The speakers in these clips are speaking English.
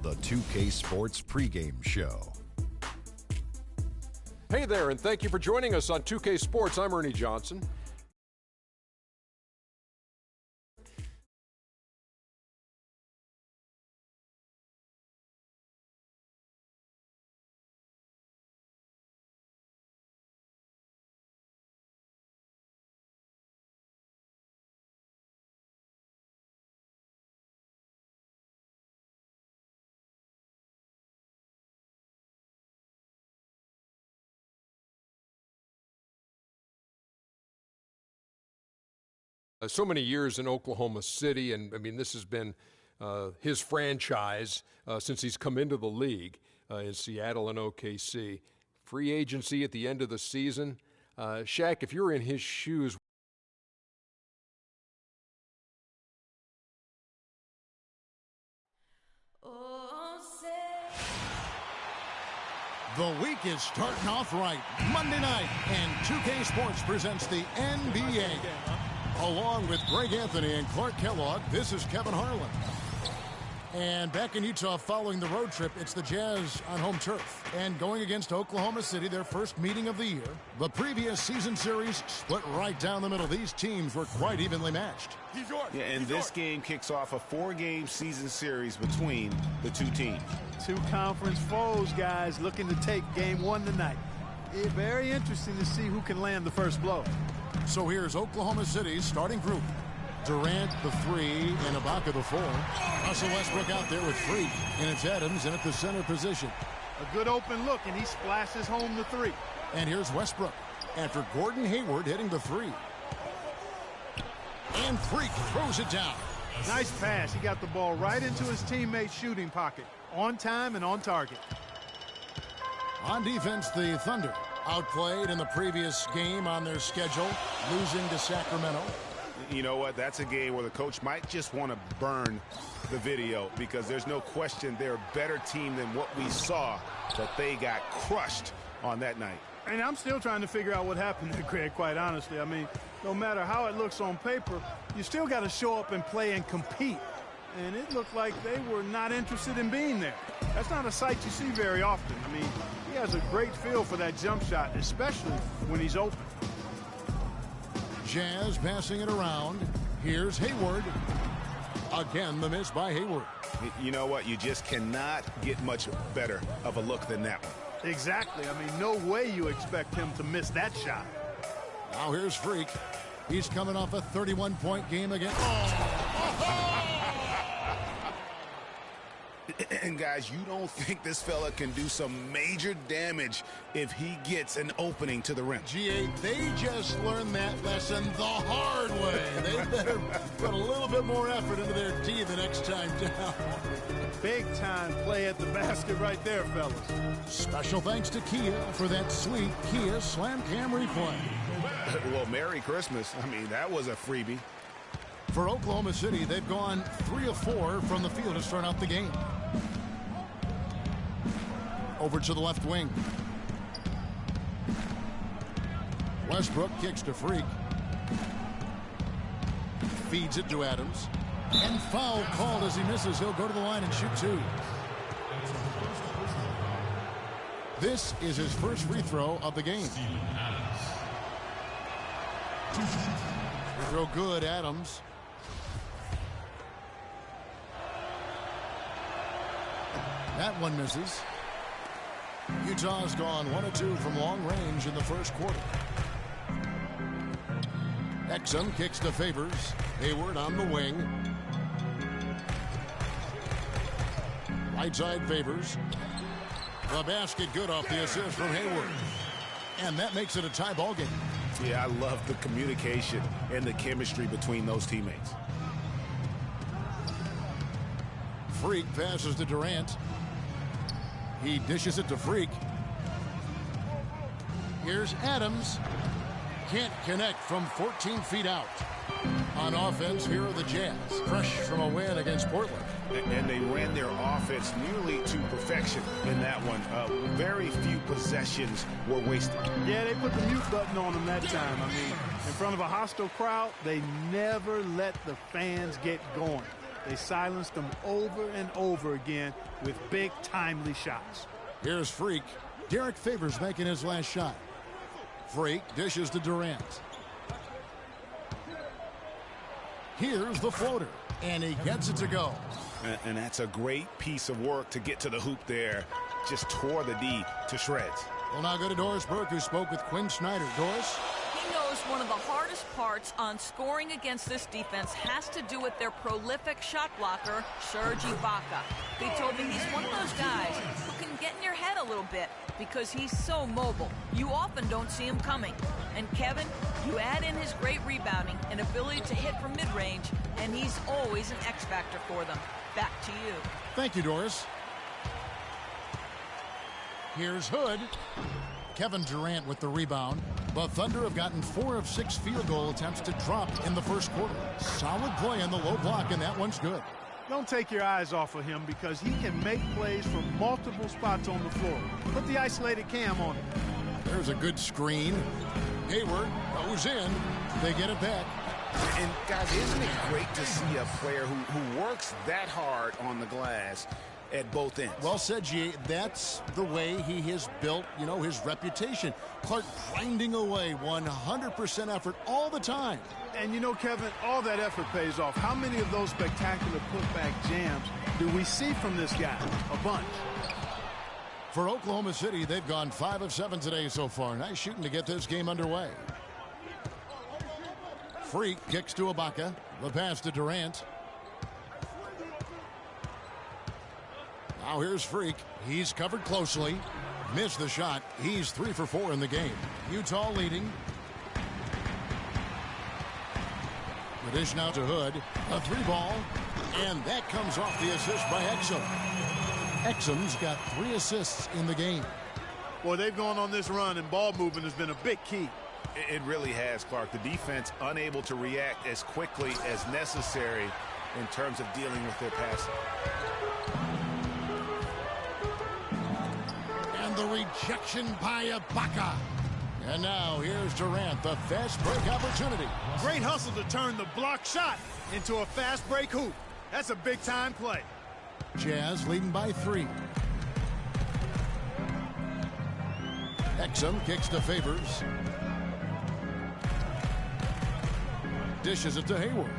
the 2K Sports pregame show. Hey there, and thank you for joining us on 2K Sports. I'm Ernie Johnson. So many years in Oklahoma City, and I mean, this has been his franchise since he's come into the league in Seattle and OKC. Free agency at the end of the season. Shaq, if you're in his shoes, the week is starting off right. Monday night, and 2K Sports presents the NBA. Along with Greg Anthony and Clark Kellogg, this is Kevin Harlan. And back in Utah following the road trip, it's the Jazz on home turf. And going against Oklahoma City, their first meeting of the year. The previous season series split right down the middle. These teams were quite evenly matched. Yeah, and this game kicks off a 4-game season series between the two teams. Two conference foes, guys, looking to take game one tonight. It's very interesting to see who can land the first blow. So here's Oklahoma City's starting group. Durant, the 3, and Ibaka, the 4. Russell Westbrook out there with Freak, and it's Adams in at the center position. A good open look, and he splashes home the 3. And here's Westbrook after Gordon Hayward hitting the 3. And Freak throws it down. Nice pass. He got the ball right into his teammate's shooting pocket. On time and on target. On defense, the Thunder outplayed in the previous game on their schedule, losing to Sacramento. You know what? That's a game where the coach might just want to burn the video because there's no question they're a better team than what we saw, but they got crushed on that night. And I'm still trying to figure out what happened there, Craig, quite honestly. I mean, no matter how it looks on paper, you still got to show up and play and compete. And it looked like they were not interested in being there. That's not a sight you see very often. I mean, he has a great feel for that jump shot, especially when he's open. Jazz passing it around. Here's Hayward. Again, the miss by Hayward. You know what? You just cannot get much better of a look than that one. Exactly. I mean, no way you expect him to miss that shot. Now here's Freak. He's coming off a 31-point game again. And guys, you don't think this fella can do some major damage if he gets an opening to the rim. G.A., they just learned that lesson the hard way. They better put a little bit more effort into their D the next time down. Big time play at the basket right there, fellas. Special thanks to Kia for that sweet Kia Slam Cam replay. Well, Merry Christmas. I mean, that was a freebie. For Oklahoma City, they've gone 3 of 4 from the field to start out the game. Over to the left wing. Westbrook kicks to Freak. Feeds it to Adams. And foul called as he misses. He'll go to the line and shoot 2. This is his first free throw of the game. Free throw good, Adams. That one misses. Utah's gone 1 of 2 from long range in the first quarter. Exum kicks to Favors. Hayward on the wing. Right side Favors. The basket good off the assist from Hayward. And that makes it a tie ball game. Yeah, I love the communication and the chemistry between those teammates. Freak passes to Durant. He dishes it to Freak. Here's Adams. Can't connect from 14 feet out. On offense, here are the Jazz. Fresh from a win against Portland. And they ran their offense nearly to perfection in that one. Very few possessions were wasted. Yeah, they put the mute button on them that time. I mean, in front of a hostile crowd, they never let the fans get going. They silenced them over and over again with big, timely shots. Here's Freak. Derek Favors making his last shot. Freak dishes to Durant. Here's the floater, and he gets it to go. And that's a great piece of work to get to the hoop there. Just tore the D to shreds. We'll now go to Doris Burke, who spoke with Quinn Snyder. Doris? He knows one of the hardest parts on scoring against this defense has to do with their prolific shot blocker, Serge Ibaka. He told me he's one of those guys who can get in your head a little bit because he's so mobile. You often don't see him coming. And Kevin, you add in his great rebounding and ability to hit from mid-range, and he's always an X factor for them. Back to you. Thank you, Doris. Here's Hood. Kevin Durant with the rebound. The Thunder have gotten 4 of 6 field goal attempts to drop in the first quarter. Solid play on the low block, and that one's good. Don't take your eyes off of him because he can make plays from multiple spots on the floor. Put the isolated cam on him. There's a good screen. Hayward goes in. They get it back. And, guys, isn't it great to see a player who works that hard on the glass at both ends? Well said, G. That's the way he has built, his reputation. Clark grinding away, 100% effort all the time. And, Kevin, all that effort pays off. How many of those spectacular putback jams do we see from this guy? A bunch. For Oklahoma City, they've gone 5 of 7 today so far. Nice shooting to get this game underway. Freak kicks to Ibaka. The pass to Durant. Now here's Freak. He's covered closely. Missed the shot. He's 3 for 4 in the game. Utah leading. The dish now to Hood. A 3-ball. And that comes off the assist by Exum. Exum's got 3 assists in the game. Boy, they've gone on this run, and ball movement has been a big key. It really has, Clark. The defense unable to react as quickly as necessary in terms of dealing with their passing. And the rejection by Ibaka. And now here's Durant, the fast break opportunity. Great hustle to turn the block shot into a fast break hoop. That's a big-time play. Jazz leading by 3. Exum kicks to Favors. Dishes it to Hayward.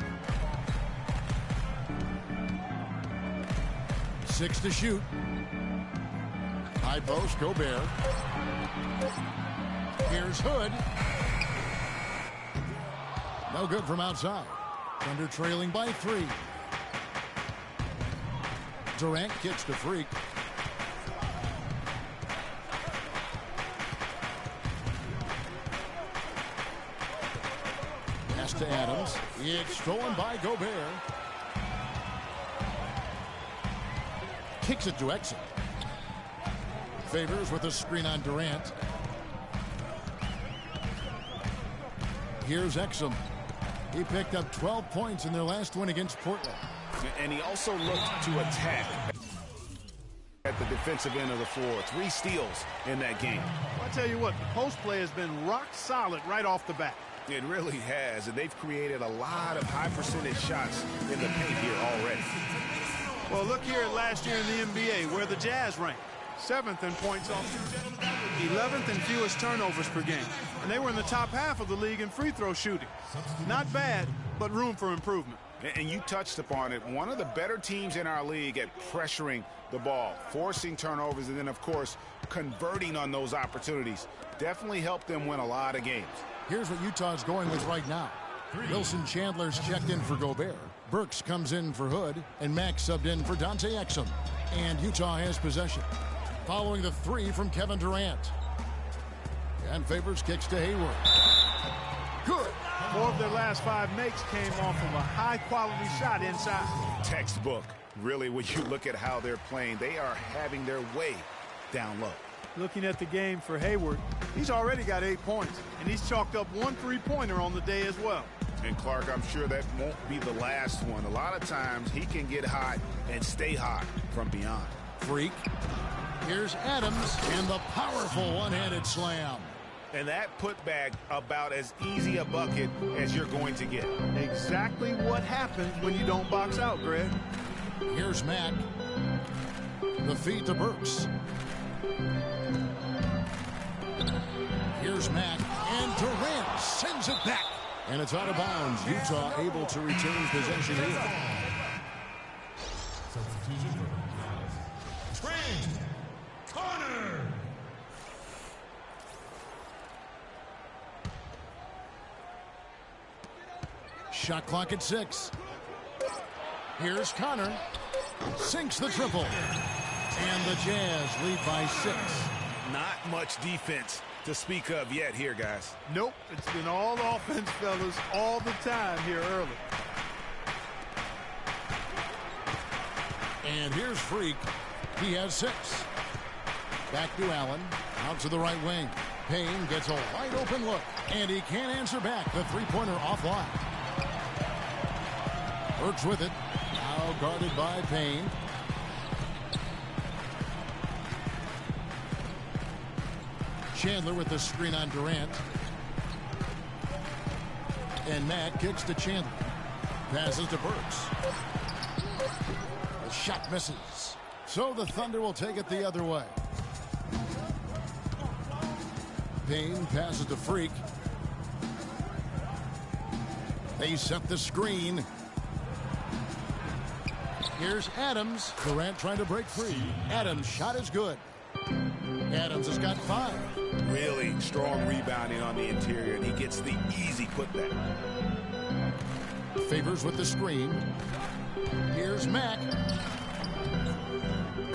6 to shoot. High post, Gobert. Here's Hood. No good from outside. Thunder trailing by 3. Durant kicks to Freak. Pass to Adams. It's stolen by Gobert. Kicks it to Exum. Favors with a screen on Durant. Here's Exum. He picked up 12 points in their last win against Portland. And he also looked to attack at the defensive end of the floor. 3 steals in that game. I'll tell you what, the post play has been rock solid right off the bat. It really has, and they've created a lot of high percentage shots in the paint here already. Well, look here at last year in the NBA, where the Jazz ranked. 7th in points off, 11th in fewest turnovers per game. And they were in the top half of the league in free throw shooting. Not bad, but room for improvement. And you touched upon it. One of the better teams in our league at pressuring the ball, forcing turnovers, and then, of course, converting on those opportunities. Definitely helped them win a lot of games. Here's what Utah's going with right now. Wilson Chandler's checked in for Gobert. Burks comes in for Hood, and Max subbed in for Dante Exum. And Utah has possession. Following the 3 from Kevin Durant. And Favors kicks to Hayward. Good. 4 of their last 5 makes came off of a high-quality shot inside. Textbook. Really, when you look at how they're playing, they are having their way down low. Looking at the game for Hayward, he's already got 8 points, and he's chalked up 1 3-pointer on the day as well. And Clark, I'm sure that won't be the last one. A lot of times he can get hot and stay hot from beyond. Freak. Here's Adams and the powerful one-handed slam. And that putback about as easy a bucket as you're going to get. Exactly what happens when you don't box out, Greg. Here's Mack. The feed to Burks. Here's Mack. And Durant sends it back. And it's out of bounds. Utah able to retain possession here. Trent Connor. Shot clock at 6. Here's Connor. Sinks the triple. And the Jazz lead by 6. Not much defense to speak of yet here, guys. Nope, it's been all offense, fellas, all the time here early. And here's Freak. He has 6. Back to Allen. Out to the right wing. Payne gets a wide open look. And he can't answer back. The three-pointer offline. Burks with it. Now guarded by Payne. Chandler with the screen on Durant. And Matt kicks to Chandler. Passes to Burks. The shot misses. So the Thunder will take it the other way. Payne passes to Freak. They set the screen. Here's Adams. Durant trying to break free. Adams' shot is good. Adams has got 5. Really strong rebounding on the interior, and he gets the easy putback. Favors with the screen. Here's Mack.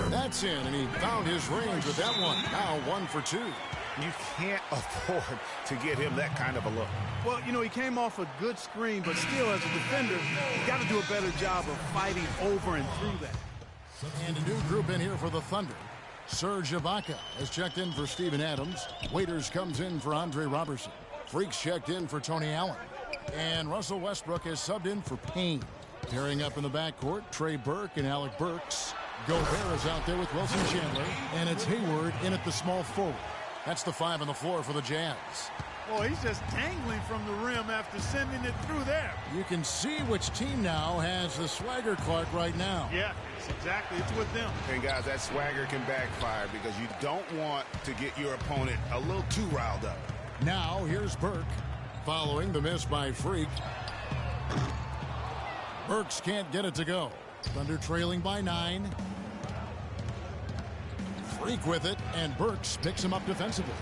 That's in, and he found his range with that one. Now 1 for 2. You can't afford to get him that kind of a look. Well, you know, he came off a good screen, but still, as a defender, you got to do a better job of fighting over and through that. And a new group in here for the Thunder. Serge Ibaka has checked in for Steven Adams. Waiters comes in for Andre Robertson. Freaks checked in for Tony Allen. And Russell Westbrook has subbed in for Payne. Pairing up in the backcourt, Trey Burke and Alec Burks. Gobert is out there with Wilson Chandler. And it's Hayward in at the small forward. That's the 5 on the floor for the Jazz. Boy, he's just tangling from the rim after sending it through there. You can see which team now has the swagger Clark right now. Yeah, it's with them. And guys, that swagger can backfire because you don't want to get your opponent a little too riled up. Now here's Burke following the miss by Freak. Burks can't get it to go. Thunder trailing by 9. Freak with it, and Burks picks him up defensively.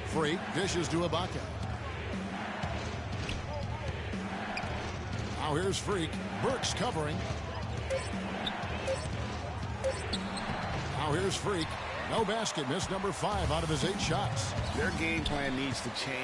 Freak dishes to Ibaka. Now here's Freak. Burks covering. Now here's Freak. No basket. Missed number 5 out of his 8 shots. Their game plan needs to change.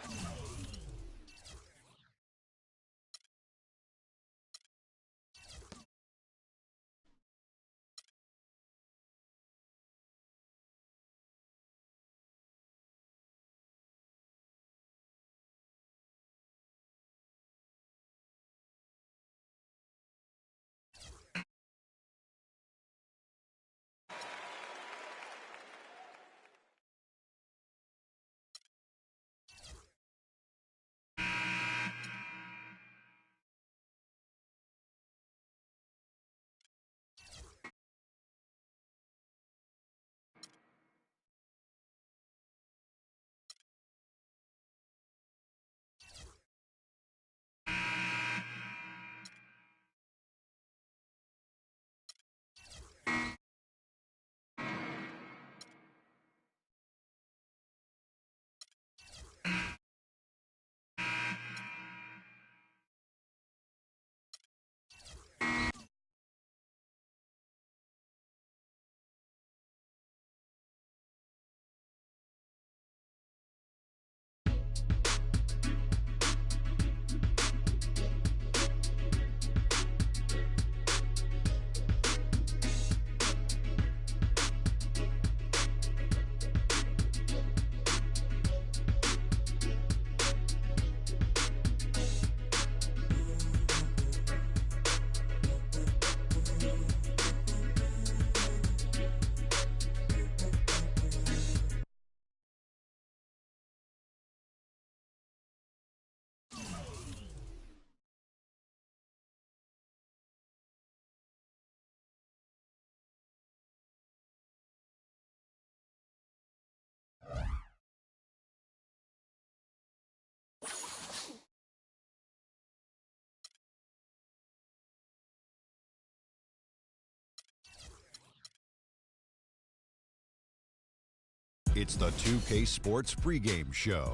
It's the 2K Sports pregame show.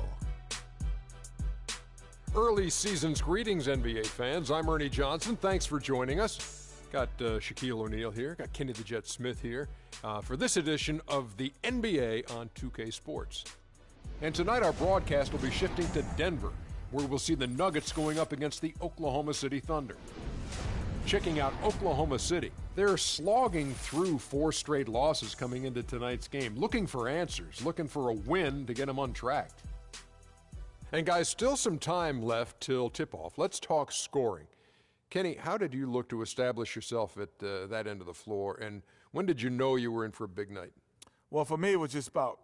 Early season's greetings, NBA fans. I'm Ernie Johnson. Thanks for joining us. Got Shaquille O'Neal here. Got Kenny the Jet Smith here for this edition of the NBA on 2K Sports. And tonight our broadcast will be shifting to Denver, where we'll see the Nuggets going up against the Oklahoma City Thunder. Checking out Oklahoma City, they're slogging through 4 straight losses coming into tonight's game, looking for answers, looking for a win to get them untracked. And guys, still some time left till tip-off. Let's talk scoring. Kenny, how did you look to establish yourself at that end of the floor, and when did you know you were in for a big night? Well, for me, it was just about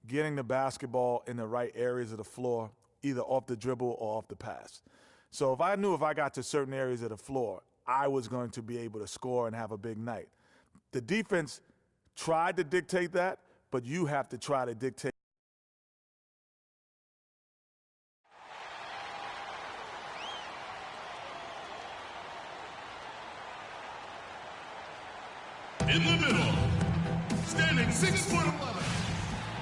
getting the basketball in the right areas of the floor, either off the dribble or off the pass. So if I knew if I got to certain areas of the floor, I was going to be able to score and have a big night. The defense tried to dictate that, but you have to try to dictate. In the middle, standing 6'11",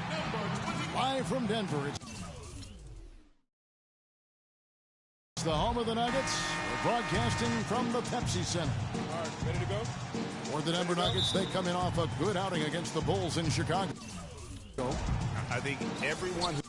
number 20. Live from Denver, it's the home of the Nuggets. We're broadcasting from the Pepsi Center. All right, ready to go? For the Denver Nuggets, they come in off a good outing against the Bulls in Chicago. I think everyone who